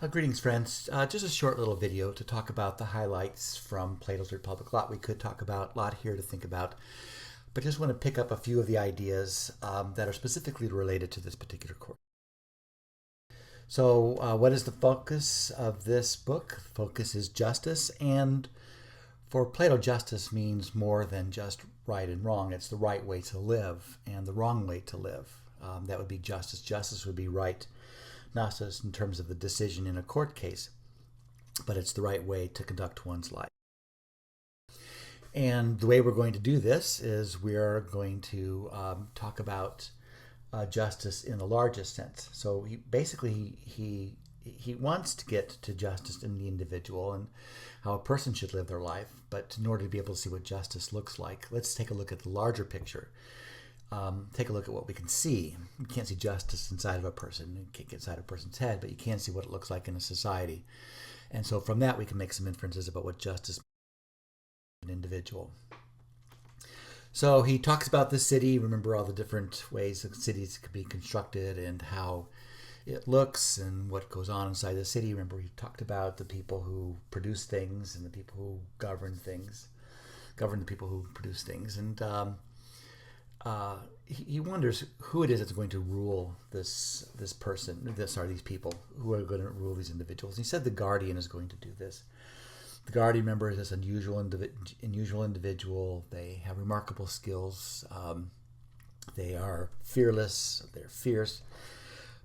Greetings, friends. Just a short little video to talk about the highlights from Plato's Republic. A lot we could talk about, a lot here to think about, but just want to pick up a few of the ideas that are specifically related to this particular course. So, what is the focus of this book? The focus is justice, and for Plato, justice means more than just right and wrong. It's the right way to live and the wrong way to live. That would be justice. Justice would be right, not just in terms of the decision in a court case, but it's the right way to conduct one's life. And the way we're going to do this is we are going to talk about justice in the largest sense. So he wants to get to justice in the individual and how a person should live their life. But in order to be able to see what justice looks like, let's take a look at the larger picture. Take a look at what we can see. You can't see justice inside of a person. You can't get inside a person's head, but you can see what it looks like in a society. And so from that, we can make some inferences about what justice means to an individual. So he talks about the city. Remember all the different ways that cities could be constructed and how it looks and what goes on inside the city. Remember, he talked about the people who produce things and the people who govern things, govern the people who produce things. And he wonders who it is that's going to rule this these people who are going to rule these individuals. And he said the guardian is going to do this. The guardian, remember, is this unusual individual. They have remarkable skills. They are fearless. They're fierce.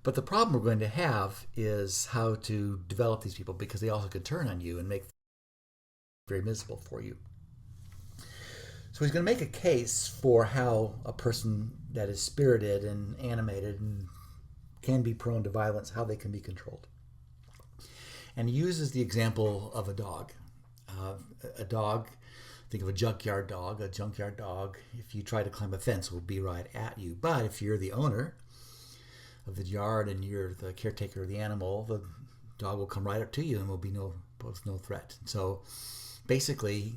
But the problem we're going to have is how to develop these people, because they also could turn on you and make things very miserable for you. So he's going to make a case for how a person that is spirited and animated and can be prone to violence, how they can be controlled. And he uses the example of a dog. A dog, think of a junkyard dog. A junkyard dog, if you try to climb a fence, will be right at you. But if you're the owner of the yard and you're the caretaker of the animal, the dog will come right up to you and will be no threat. So basically,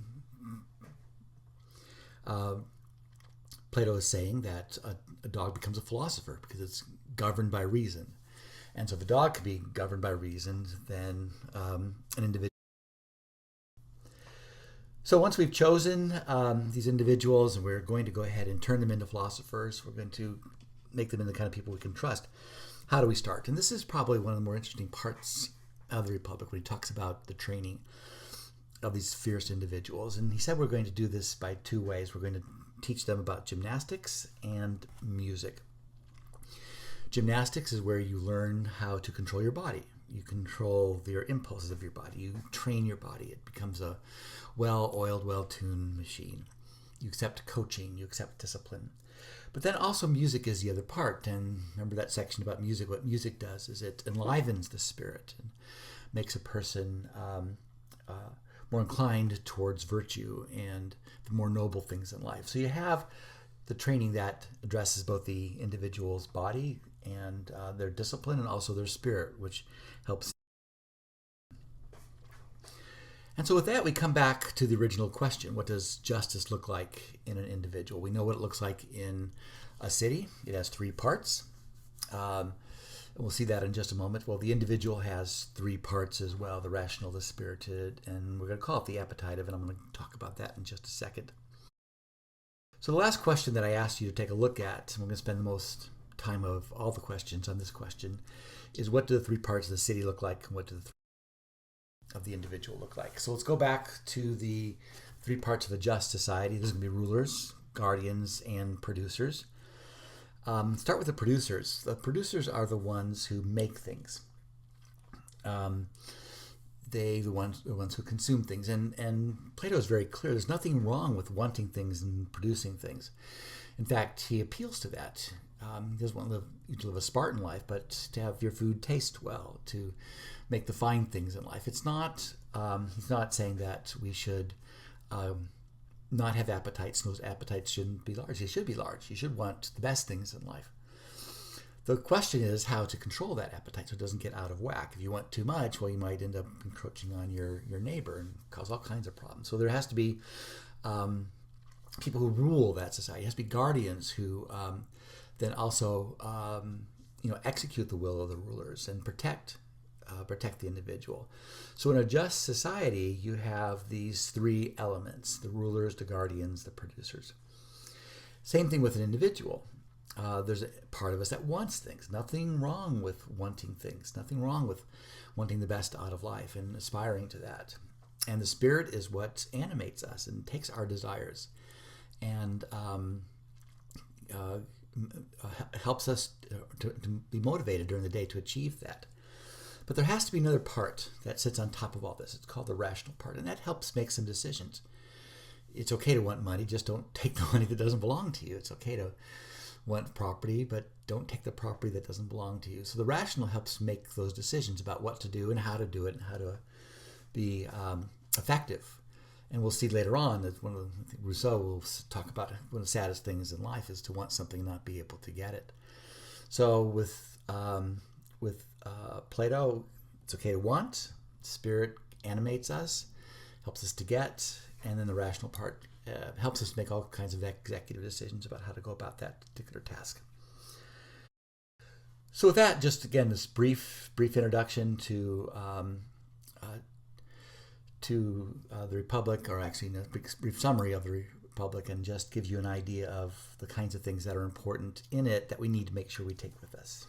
Plato is saying that a dog becomes a philosopher because it's governed by reason. And so if a dog can be governed by reason, then an individual. So once we've chosen these individuals and we're going to go ahead and turn them into philosophers, we're going to make them into the kind of people we can trust. How do we start? And this is probably one of the more interesting parts of the Republic when he talks about the training of these fierce individuals. And he said we're going to do this by two ways. We're going to teach them about gymnastics and music. Gymnastics is where you learn how to control your body. You control your impulses of your body. You train your body. It becomes a well-oiled, well-tuned machine. You accept coaching. You accept discipline. But then also music is the other part. And remember that section about music. What music does is it enlivens the spirit and makes a person more inclined towards virtue and the more noble things in life. So you have the training that addresses both the individual's body and their discipline and also their spirit, which helps. And so with that, we come back to the original question. What does justice look like in an individual? We know what it looks like in a city. It has three parts. We'll see that in just a moment. Well, the individual has three parts as well, the rational, the spirited, and we're going to call it the appetitive, and I'm going to talk about that in just a second. So the last question that I asked you to take a look at, and we're going to spend the most time of all the questions on this question, is what do the three parts of the city look like, and what do the three of the individual look like? So let's go back to the three parts of a just society. There's going to be rulers, guardians, and producers. Start with the producers. The producers are the ones who make things. The ones who consume things. And Plato is very clear. There's nothing wrong with wanting things and producing things. In fact, he appeals to that. He doesn't want you to live a Spartan life, but to have your food taste well, to make the fine things in life. It's not. He's not saying that we should not have appetites. Those appetites shouldn't be large. They should be large. You should want the best things in life. The question is how to control that appetite so it doesn't get out of whack. If you want too much, well, you might end up encroaching on your neighbor and cause all kinds of problems. So there has to be people who rule that society. There has to be guardians who then also execute the will of the rulers and protect protect the individual. So in a just society, you have these three elements: the rulers, the guardians, the producers. Same thing with an individual. There's a part of us that wants things. Nothing wrong with wanting things. Nothing wrong with wanting the best out of life and aspiring to that. And the Spirit is what animates us and takes our desires and helps us to be motivated during the day to achieve that. But there has to be another part that sits on top of all this. It's called the rational part, and that helps make some decisions. It's okay to want money, just don't take the money that doesn't belong to you. It's okay to want property, but don't take the property that doesn't belong to you. So the rational helps make those decisions about what to do and how to do it and how to be effective. And we'll see later on that Rousseau will talk about one of the saddest things in life is to want something and not be able to get it. So with Plato, it's okay to want. Spirit animates us, helps us to get, and then the rational part helps us make all kinds of executive decisions about how to go about that particular task. So with that, just again, this brief introduction to the Republic, or actually a brief summary of the Republic, and just give you an idea of the kinds of things that are important in it that we need to make sure we take with us.